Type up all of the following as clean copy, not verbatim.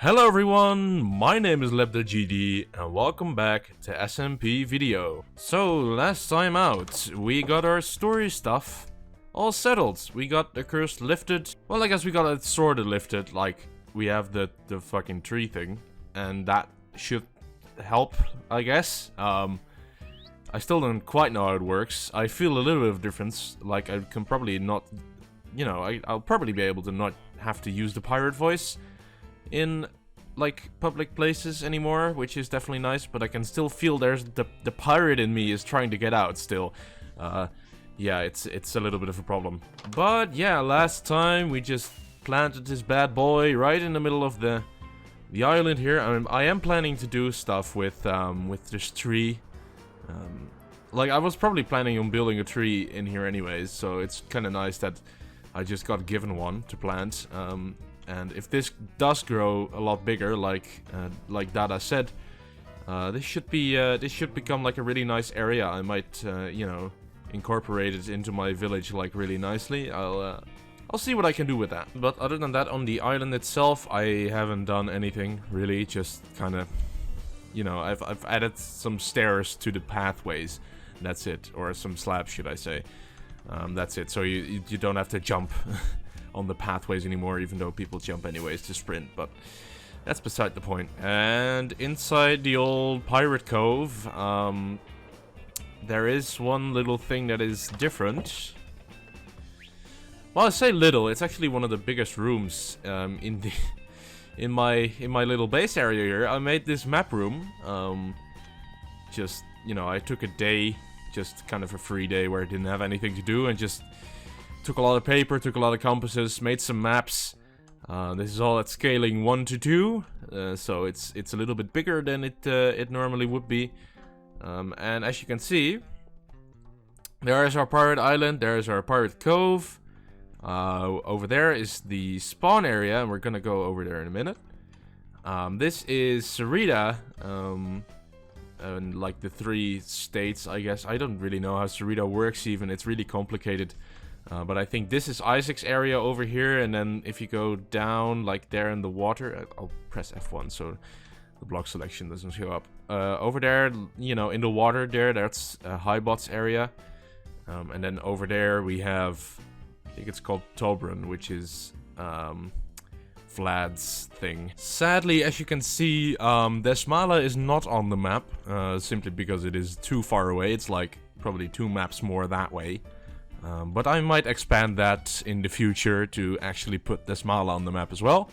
Hello everyone, my name is LebdaGD and welcome back to SMPVideo. So last time out, we got our story stuff all settled. We got the curse lifted. Well, I guess we got it sorta lifted, like we have the fucking tree thing. And that should help, I guess. I still don't quite know how it works. I feel a little bit of difference, like I can probably not, I'll probably be able to not have to use the pirate voice in like public places anymore, which is definitely nice, but I can still feel there's the pirate in me is trying to get out still. Yeah, it's a little bit of a problem. But yeah, last time we just planted this bad boy right in the middle of the island here. I am planning to do stuff with this tree. Like I was probably planning on building a tree in here anyways, so it's kind of nice that I just got given one to plant. And if this does grow a lot bigger, like Dada said, this should become like a really nice area. I might, incorporate it into my village like really nicely. I'll see what I can do with that. But other than that, on the island itself, I haven't done anything really. Just kind of, I've added some stairs to the pathways. That's it, or some slabs, should I say? That's it. So you don't have to jump on the pathways anymore, even though people jump anyways to sprint, but that's beside the point. And inside the old pirate cove, there is one little thing that is different. Well, I say little, it's actually one of the biggest rooms in my little base area here. I made this map room. I took a day, just kind of a free day where I didn't have anything to do, and just took a lot of paper, took a lot of compasses, made some maps. This is all at scaling 1 to 2, so it's a little bit bigger than it normally would be. And as you can see, there is our pirate island, there is our pirate cove. Over there is the spawn area, and we're gonna go over there in a minute. This is Sarita, and like the 3 states, I guess. I don't really know how Sarita works even, it's really complicated. But I think this is Isaac's area over here, and then if you go down, like there in the water, I'll press F1 so the block selection doesn't show up. Over there, in the water there, that's Highbot's area. And then over there we have, I think it's called Tobrun, which is Vlad's thing. Sadly, as you can see, Desmala is not on the map, simply because it is too far away. It's like probably 2 maps more that way. But I might expand that in the future to actually put Desmala on the map as well.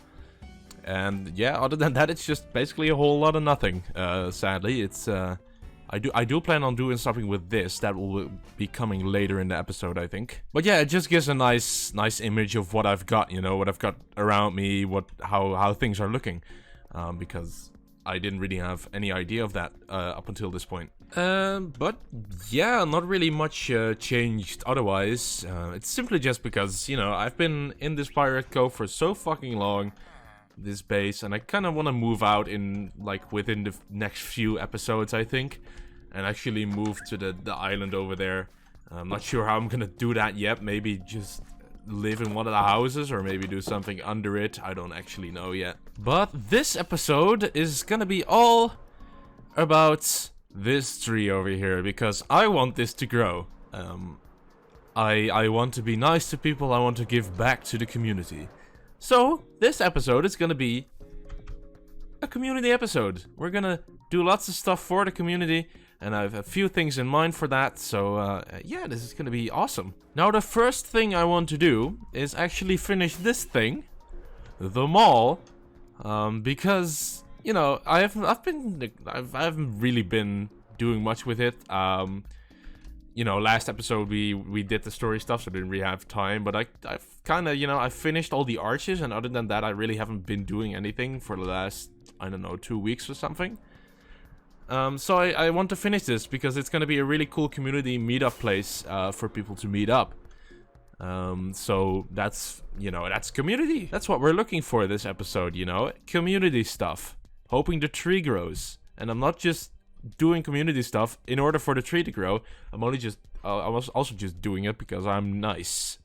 And yeah, other than that, it's just basically a whole lot of nothing. Sadly, it's I do plan on doing something with this that will be coming later in the episode, I think. But yeah, it just gives a nice image of what I've got, what I've got around me, how things are looking, because I didn't really have any idea of that up until this point. But yeah, not really much changed otherwise. It's simply just because, I've been in this pirate cove for so fucking long, this base, and I kind of want to move out within the next few episodes, I think, and actually move to the island over there. I'm not sure how I'm gonna do that yet. Maybe just live in one of the houses, or maybe do something under it. I don't actually know yet. But this episode is gonna be all about this tree over here, because I want this to grow. I want to be nice to people, I want to give back to the community. So, this episode is gonna be a community episode. We're gonna do lots of stuff for the community, and I have a few things in mind for that, so yeah, this is gonna be awesome. Now, the first thing I want to do is actually finish this thing, the mall, because, I haven't really been doing much with it. Last episode we did the story stuff, so I didn't really have time, but I've kind of, I finished all the arches, and other than that, I really haven't been doing anything for the last, I don't know, 2 weeks or something. So I want to finish this, because it's going to be a really cool community meetup place for people to meet up. So that's, that's community. That's what we're looking for this episode, community stuff. Hoping the tree grows. And I'm not just doing community stuff in order for the tree to grow. I was also just doing it because I'm nice.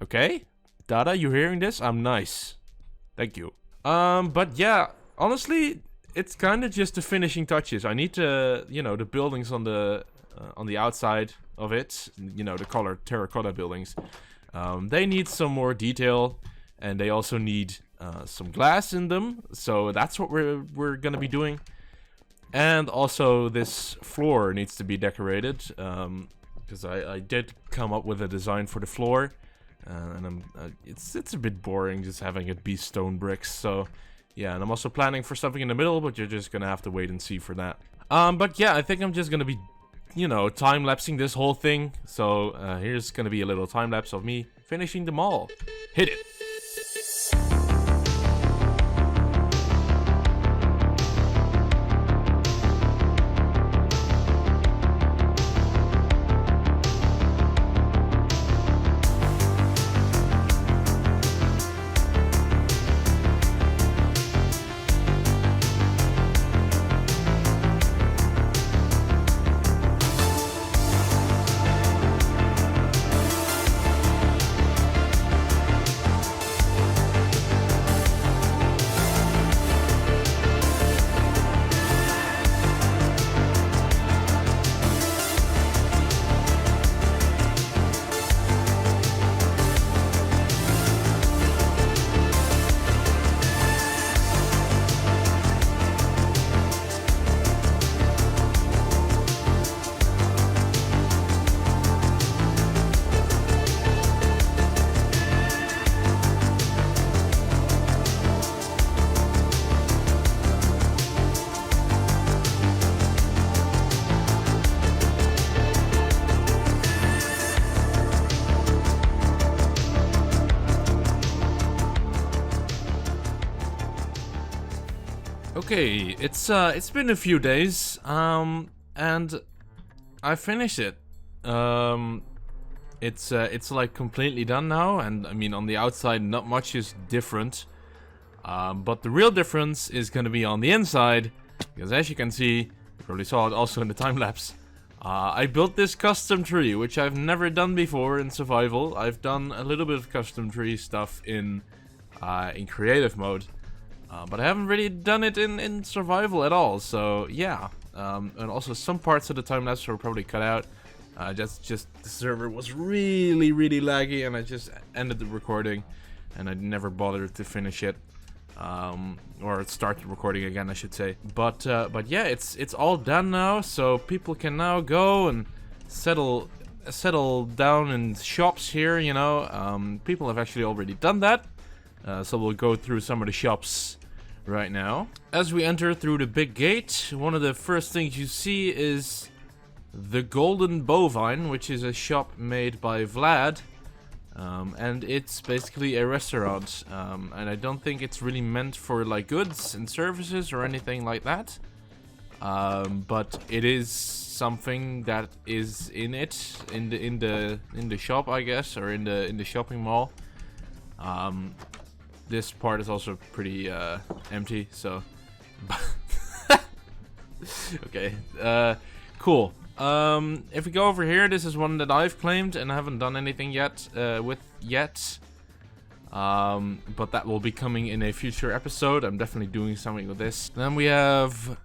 Okay? Dada, you hearing this? I'm nice. Thank you. But yeah, honestly, it's kind of just the finishing touches. I need to, you know, the buildings on the outside of it, you know, the colored terracotta buildings. They need some more detail, and they also need some glass in them. So that's what we're gonna be doing. And also, this floor needs to be decorated, because I did come up with a design for the floor, and it's a bit boring just having it be stone bricks. So yeah, and I'm also planning for something in the middle, but you're just gonna have to wait and see for that. But yeah, I think I'm just gonna be, you know, time-lapsing this whole thing. So here's gonna be a little time-lapse of me finishing the mall. Hit it! Okay, it's been a few days, and I finished it. It's like completely done now, and I mean on the outside not much is different, but the real difference is gonna be on the inside, because as you can see, you probably saw it also in the time lapse. I built this custom tree, which I've never done before in survival. I've done a little bit of custom tree stuff in creative mode. But I haven't really done it in survival at all, so yeah. And also some parts of the time-lapse were probably cut out. Just the server was really laggy, and I just ended the recording, and I never bothered to finish it. Or start the recording again, I should say. But yeah, it's all done now, so people can now go and settle down in shops here, you know. People have actually already done that. So we'll go through some of the shops right now. As we enter through the big gate, one of the first things you see is the Golden Bovine, which is a shop made by Vlad. And it's basically a restaurant. And I don't think it's really meant for like goods and services or anything like that. But it is something that is in the shop, I guess, or in the shopping mall. This part is also pretty empty, so okay, cool. If we go over here, this is one that I've claimed and haven't done anything yet with yet. But that will be coming in a future episode. I'm definitely doing something with this. Then we have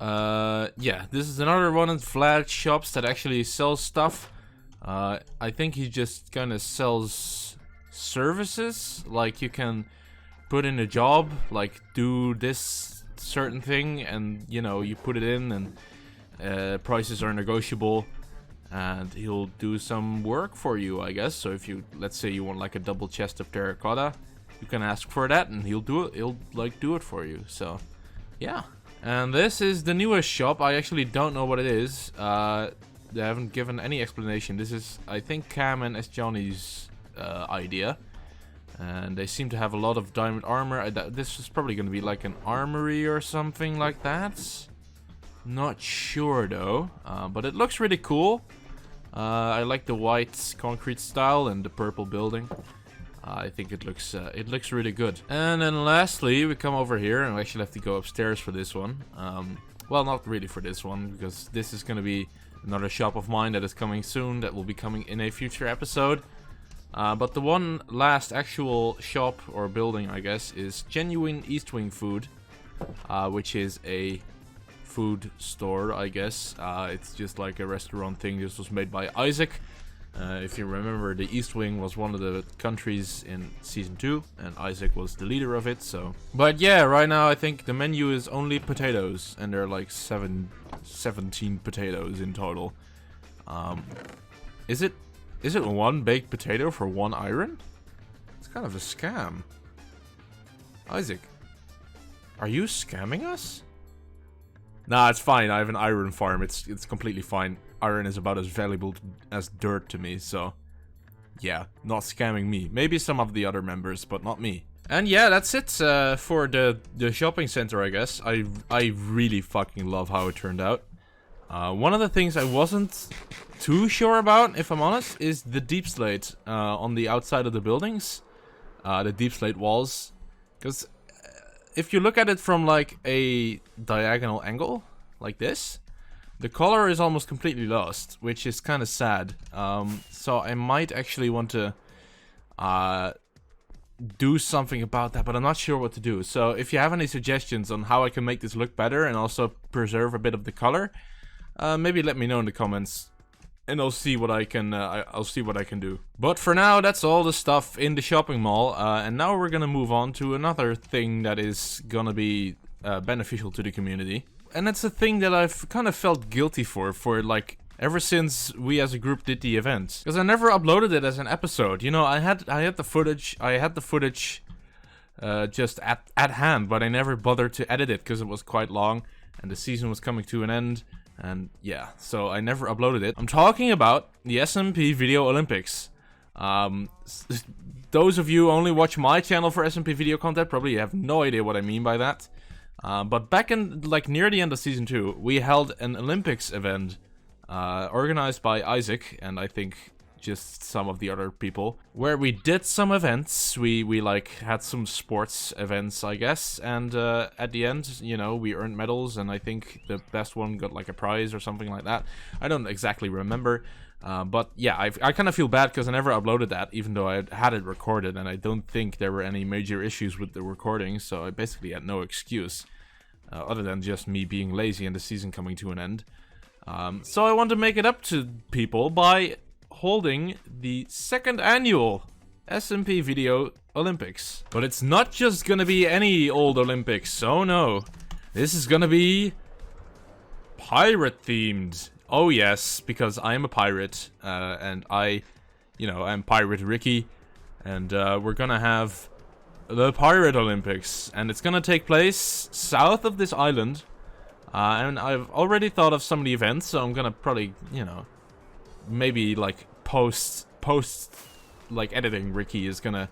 yeah, this is another one of Vlad's shops that actually sells stuff. I think he just kind of sells services, like you can put in a job, like do this certain thing, and you know, you put it in, and prices are negotiable, and he'll do some work for you, I guess. So if you, let's say you want like a double chest of terracotta, you can ask for that and he'll do it. He'll like do it for you. So yeah. And this is the newest shop. I actually don't know what it is. They haven't given any explanation. This is, I think, Cam and S. Johnny's idea, and they seem to have a lot of diamond armor. This is probably going to be like an armory or something like that. Not sure though, but it looks really cool. I like the white concrete style and the purple building. I think it looks really good. And then lastly, we come over here, and we actually have to go upstairs for this one. Well, not really for this one, because this is going to be another shop of mine that is coming soon, that will be coming in a future episode. But the one last actual shop or building, I guess, is Genuine East Wing Food, which is a food store, I guess. It's just like a restaurant thing. This was made by Isaac. If you remember, the East Wing was one of the countries in Season 2, and Isaac was the leader of it, so... But yeah, right now I think the menu is only potatoes, and there are like 17 potatoes in total. Is it one baked potato for 1 iron? It's kind of a scam. Isaac, are you scamming us? Nah, it's fine. I have an iron farm. It's completely fine. Iron is about as valuable as dirt to me, so... Yeah, not scamming me. Maybe some of the other members, but not me. And yeah, that's it for the shopping center, I guess. I really fucking love how it turned out. One of the things I wasn't too sure about, if I'm honest, is the deep slate on the outside of the buildings. The deep slate walls. Because if you look at it from like a diagonal angle, like this, the color is almost completely lost, which is kind of sad. So I might actually want to do something about that, but I'm not sure what to do. So if you have any suggestions on how I can make this look better and also preserve a bit of the color, maybe let me know in the comments, and I'll see what I can. I'll see what I can do. But for now, that's all the stuff in the shopping mall, and now we're gonna move on to another thing that is gonna be beneficial to the community, and it's a thing that I've kind of felt guilty for like ever since we as a group did the event, because I never uploaded it as an episode. You know, I had the footage. Just at hand, but I never bothered to edit it because it was quite long, and the season was coming to an end. And yeah, so I never uploaded it. I'm talking about the SMPVideo Olympics. Those of you who only watch my channel for SMPVideo content probably have no idea what I mean by that. But back in, like, near the end of Season 2, we held an Olympics event organized by Isaac, and I think just some of the other people, where we did some events. We like had some sports events, I guess, and at the end, you know, we earned medals, and I think the best one got like a prize or something like that. I don't exactly remember, but yeah, I kind of feel bad because I never uploaded that, even though I had it recorded, and I don't think there were any major issues with the recording, so I basically had no excuse other than just me being lazy and the season coming to an end. So I want to make it up to people by holding the 2nd annual SMPVideo Olympics. But it's not just gonna be any old Olympics, oh no. This is gonna be pirate themed. Oh yes, because I'm a pirate, and I'm Pirate Ricky, and we're gonna have the Pirate Olympics, and it's gonna take place south of this island, and I've already thought of some of the events, so I'm gonna probably, maybe like post like editing Ricky is gonna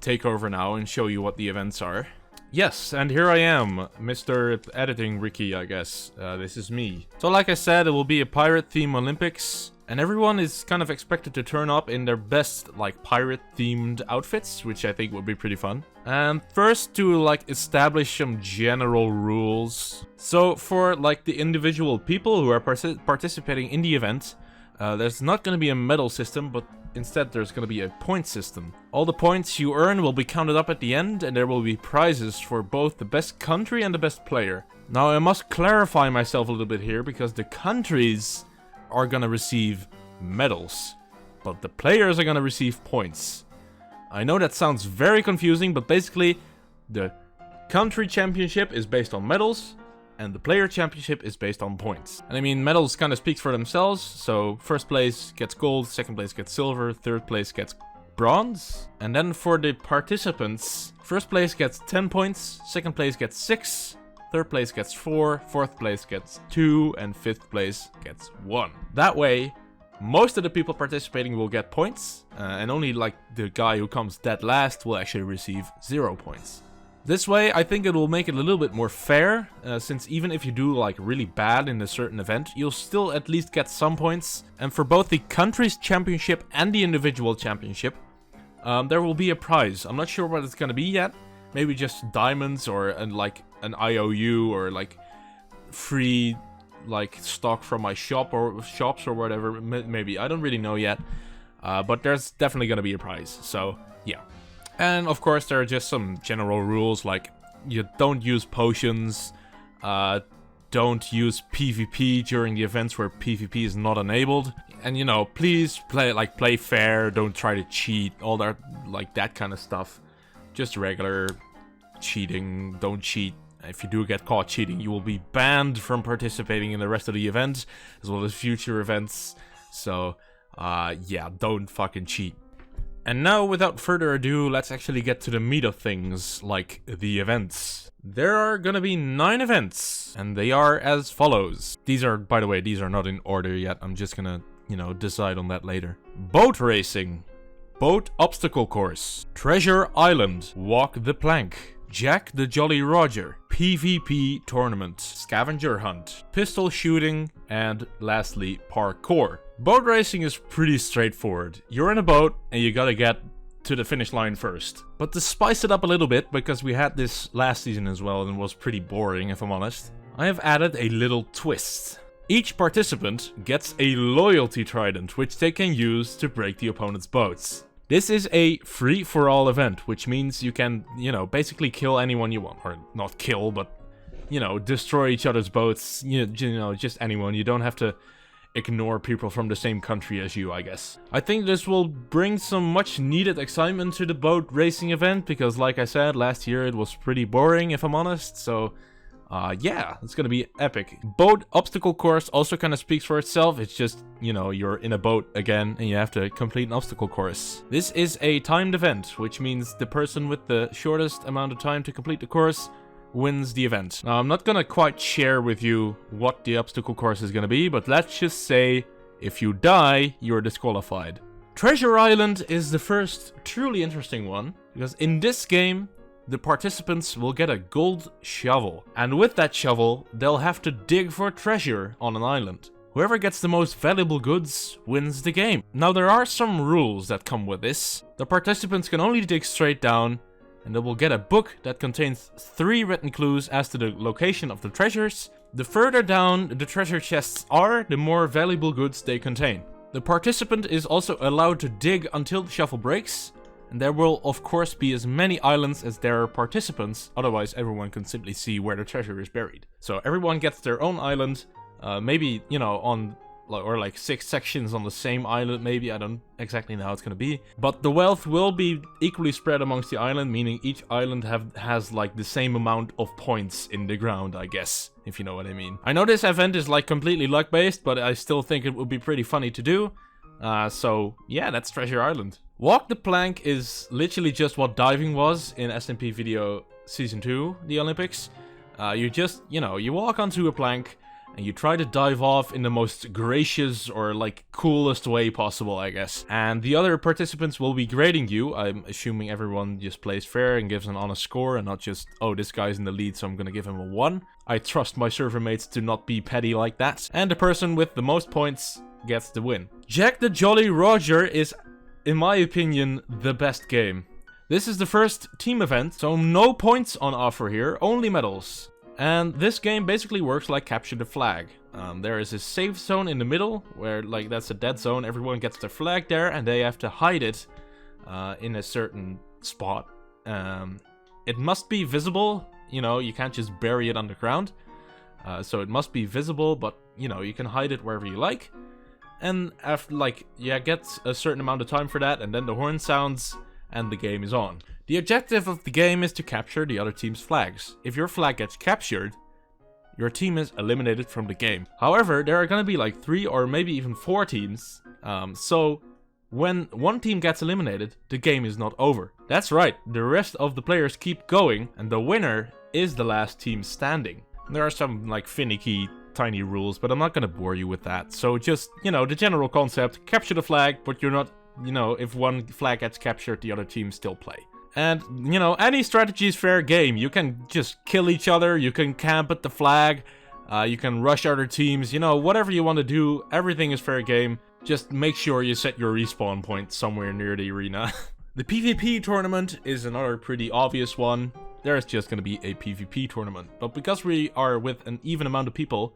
take over now and show you what the events are. Yes, and here I am, Mr. Editing Ricky, I guess. This is me. So like I said, it will be a pirate theme Olympics, and everyone is kind of expected to turn up in their best like pirate themed outfits, which I think would be pretty fun. And first, to like establish some general rules. So for like the individual people who are participating in the event, there's not going to be a medal system, but instead there's going to be a point system. All the points you earn will be counted up at the end, and there will be prizes for both the best country and the best player. Now I must clarify myself a little bit here, because the countries are going to receive medals, but the players are going to receive points. I know that sounds very confusing, but basically the country championship is based on medals, and the player championship is based on points. And I mean, medals kind of speak for themselves, so first place gets gold, second place gets silver, third place gets bronze. And then for the participants, first place gets 10 points, second place gets 6, third place gets 4, fourth place gets 2, and fifth place gets 1. That way, most of the people participating will get points, and only like the guy who comes dead last will actually receive 0 points. This way, I think it will make it a little bit more fair, since even if you do like really bad in a certain event, you'll still at least get some points. And for both the country's championship and the individual championship, there will be a prize. I'm not sure what it's gonna be yet. Maybe just diamonds or like an IOU or like free like stock from my shop or shops or whatever. Maybe, I don't really know yet. but there's definitely gonna be a prize, so yeah. And of course there are just some general rules, like you don't use potions, don't use PvP during the events where PvP is not enabled, and you know, please play fair, don't try to cheat, all that, like that kind of stuff. Just regular cheating, don't cheat. If you do get caught cheating, you will be banned from participating in the rest of the event, as well as future events. So, yeah, don't fucking cheat. And now, without further ado, let's actually get to the meat of things, like the events. There are gonna be 9 events, and they are as follows. These are, by the way, these are not in order yet. I'm just gonna, you know, decide on that later. Boat racing, boat obstacle course, treasure island, walk the plank, Jack the Jolly Roger, PvP tournament, scavenger hunt, pistol shooting, and lastly, parkour. Boat racing is pretty straightforward. You're in a boat and you gotta get to the finish line first. But to spice it up a little bit, because we had this last season as well and it was pretty boring if I'm honest, I have added a little twist. Each participant gets a loyalty trident, which they can use to break the opponent's boats. This is a free-for-all event, which means you can, you know, basically kill anyone you want. Or not kill, but, you know, destroy each other's boats, you know, just anyone. You don't have to ignore people from the same country as you, I guess. I think this will bring some much-needed excitement to the boat racing event, because like I said, last year it was pretty boring, if I'm honest, so... yeah, it's gonna be epic. Boat obstacle course also kind of speaks for itself. It's just, you know, you're in a boat again and you have to complete an obstacle course. This is a timed event, which means the person with the shortest amount of time to complete the course wins the event. Now, I'm not gonna quite share with you what the obstacle course is gonna be, but let's just say if you die, you're disqualified. Treasure Island is the first truly interesting one, because in this game, the participants will get a gold shovel, and with that shovel, they'll have to dig for treasure on an island. Whoever gets the most valuable goods wins the game. Now, there are some rules that come with this. The participants can only dig straight down, and they will get a book that contains 3 written clues as to the location of the treasures. The further down the treasure chests are, the more valuable goods they contain. The participant is also allowed to dig until the shovel breaks, and there will of course be as many islands as there are participants, otherwise everyone can simply see where the treasure is buried. So everyone gets their own island, maybe, you know, on, or like 6 sections on the same island, maybe, I don't exactly know how it's gonna be. But the wealth will be equally spread amongst the island, meaning each island has like the same amount of points in the ground, I guess, if you know what I mean. I know this event is like completely luck based, but I still think it would be pretty funny to do. So yeah, that's Treasure Island. Walk the plank is literally just what diving was in SMPVideo Season 2, the Olympics. You just, you know, you walk onto a plank and you try to dive off in the most gracious or like coolest way possible, I guess. And the other participants will be grading you. I'm assuming everyone just plays fair and gives an honest score and not just, oh, this guy's in the lead, so I'm gonna give him a 1. I trust my server mates to not be petty like that. And the person with the most points gets the win. Jack the Jolly Roger is, in my opinion, the best game. This is the first team event, so no points on offer here, only medals. And this game basically works like Capture the Flag. There is a safe zone in the middle, where like that's a dead zone, everyone gets their flag there, and they have to hide it in a certain spot. It must be visible, you know, you can't just bury it underground. So it must be visible, but, you know, you can hide it wherever you like. And after, like, yeah, get a certain amount of time for that, and then the horn sounds, and the game is on. The objective of the game is to capture the other team's flags. If your flag gets captured, your team is eliminated from the game. However, there are gonna be like 3 or maybe even 4 teams, so when one team gets eliminated, the game is not over. That's right, the rest of the players keep going, and the winner is the last team standing. There are some, like, finicky tiny rules, but I'm not gonna bore you with that. So just, you know, the general concept, capture the flag, but you're not, you know, if one flag gets captured, the other team still play. And, you know, any strategy is fair game. You can just kill each other, you can camp at the flag, you can rush other teams, you know, whatever you want to do, everything is fair game. Just make sure you set your respawn point somewhere near the arena. The PvP tournament is another pretty obvious one. There's just gonna be a PvP tournament. But because we are with an even amount of people,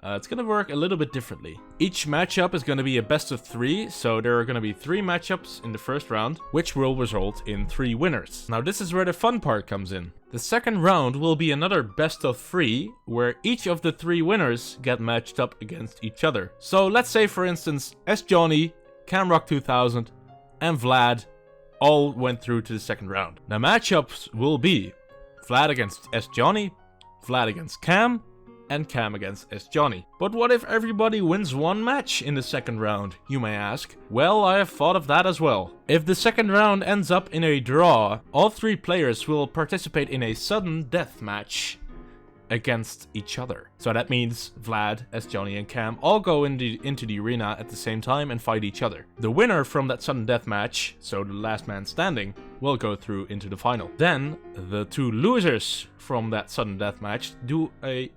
It's gonna work a little bit differently. Each matchup is gonna be a best of 3, so there are gonna be 3 matchups in the first round, which will result in 3 winners. Now this is where the fun part comes in. The second round will be another best of 3, where each of the 3 winners get matched up against each other. So let's say for instance, SJohnny, Camrock2000, and Vlad all went through to the second round. The matchups will be Vlad against SJohnny, Vlad against Cam, and Cam against SJohnny. But what if everybody wins one match in the second round, you may ask? Well, I have thought of that as well. If the second round ends up in a draw, all 3 players will participate in a sudden death match against each other. So that means Vlad, SJohnny, and Cam all go into the arena at the same time and fight each other. The winner from that sudden death match, so the last man standing, will go through into the final. Then the 2 losers from that sudden death match do a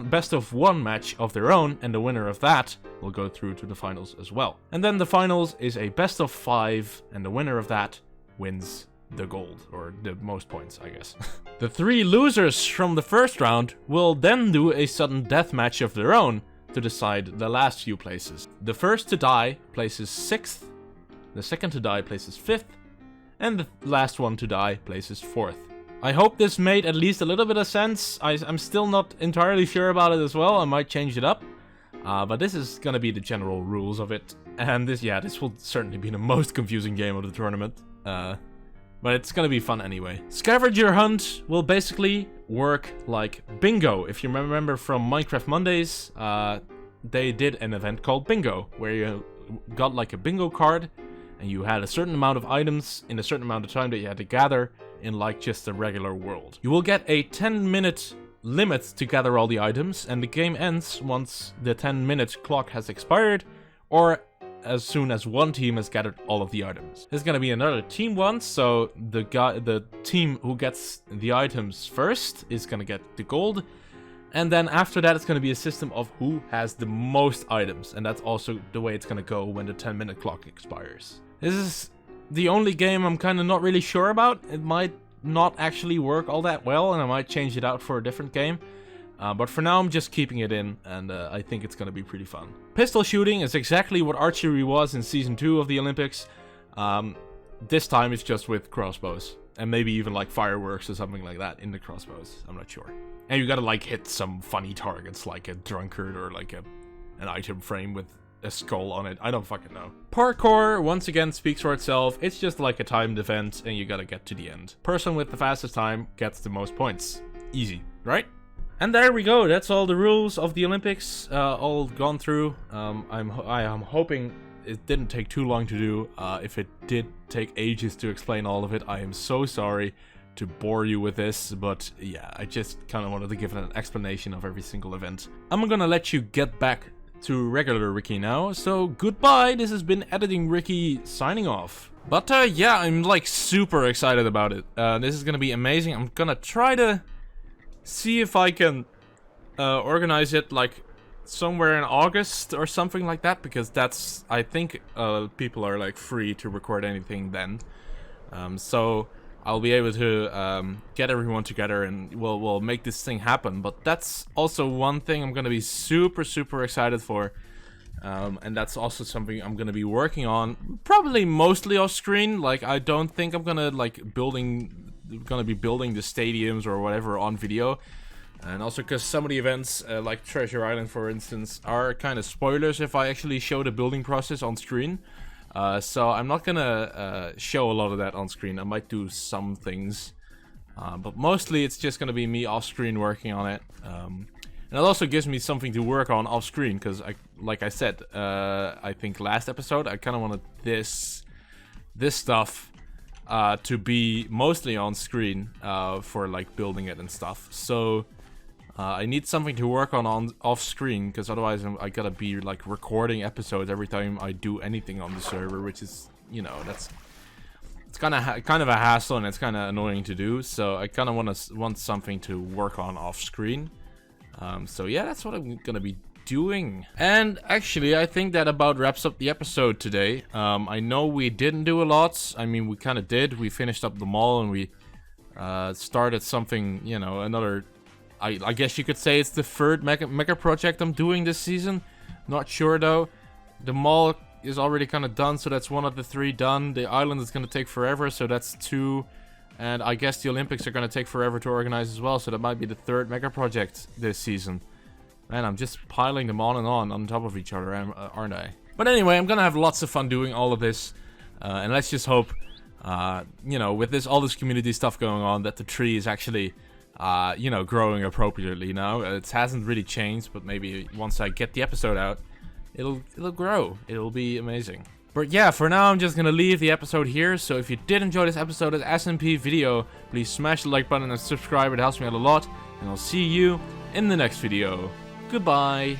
best of 1 match of their own, and the winner of that will go through to the finals as well. And then the finals is a best of 5, and the winner of that wins the gold, or the most points, I guess. The 3 losers from the first round will then do a sudden death match of their own to decide the last few places. The first to die places 6th, the second to die places 5th, and the last one to die places 4th. I hope this made at least a little bit of sense. I'm still not entirely sure about it as well. I might change it up. But this is gonna be the general rules of it. And this will certainly be the most confusing game of the tournament. But it's gonna be fun anyway. Scavenger hunt will basically work like bingo. If you remember from Minecraft Mondays, they did an event called bingo, where you got like a bingo card, and you had a certain amount of items in a certain amount of time that you had to gather in like just a regular world. You will get a 10-minute limit to gather all the items, and the game ends once the 10-minute clock has expired, or as soon as one team has gathered all of the items. There's gonna be another team once, so the team who gets the items first is gonna get the gold, and then after that it's gonna be a system of who has the most items, and that's also the way it's gonna go when the 10-minute clock expires. This is the only game I'm kind of not really sure about. It might not actually work all that well, and I might change it out for a different game. But for now, I'm just keeping it in, and I think it's gonna be pretty fun. Pistol shooting is exactly what archery was in Season 2 of the Olympics. This time it's just with crossbows, and maybe even like fireworks or something like that in the crossbows. I'm not sure. And you gotta like hit some funny targets, like a drunkard or like an item frame with a skull on it. I don't fucking know. Parkour, once again, speaks for itself. It's just like a timed event, and you gotta get to the end. Person with the fastest time gets the most points. Easy, right? And there we go. That's all the rules of the Olympics, all gone through. I am hoping it didn't take too long to do. If it did take ages to explain all of it, I am so sorry to bore you with this, but yeah, I just kind of wanted to give an explanation of every single event. I'm gonna let you get back to regular Ricky now, so goodbye. This has been Editing Ricky signing off. But yeah, I'm like super excited about it. This is gonna be amazing. I'm gonna try to see if I can organize it like somewhere in August or something like that, because that's, I think people are like free to record anything then. So I'll be able to get everyone together, and we'll make this thing happen. But that's also one thing I'm gonna be super excited for, and that's also something I'm gonna be working on, probably mostly off screen. Like, I don't think I'm gonna like be building the stadiums or whatever on video. And also because some of the events, like Treasure Island for instance, are kind of spoilers if I actually show the building process on screen. So I'm not gonna show a lot of that on screen. I might do some things, but mostly it's just gonna be me off screen working on it. And it also gives me something to work on off screen, because like I said, I think last episode, I kind of wanted this stuff to be mostly on screen for like building it and stuff. So I need something to work on off screen, because otherwise I gotta be like recording episodes every time I do anything on the server, which is, you know, it's kind of a hassle, and it's kind of annoying to do. So I kind of want something to work on off screen. So yeah, that's what I'm gonna be doing. And actually, I think that about wraps up the episode today. I know we didn't do a lot. I mean, we kind of did. We finished up the mall, and we started something, you know, another I guess you could say it's the third mega project I'm doing this season. Not sure though. The mall is already kind of done, so that's 1 of the 3 done. The island is going to take forever, so that's 2. And I guess the Olympics are going to take forever to organize as well, so that might be the 3rd mega project this season. Man, I'm just piling them on top of each other, aren't I? But anyway, I'm going to have lots of fun doing all of this. And let's just hope, you know, with all this community stuff going on, that the tree is actually, you know, growing appropriately now. It hasn't really changed, but maybe once I get the episode out, it'll grow. It'll be amazing. But yeah, for now I'm just gonna leave the episode here. So if you did enjoy this episode of SMPVideo, please smash the like button and subscribe. It helps me out a lot. And I'll see you in the next video. Goodbye.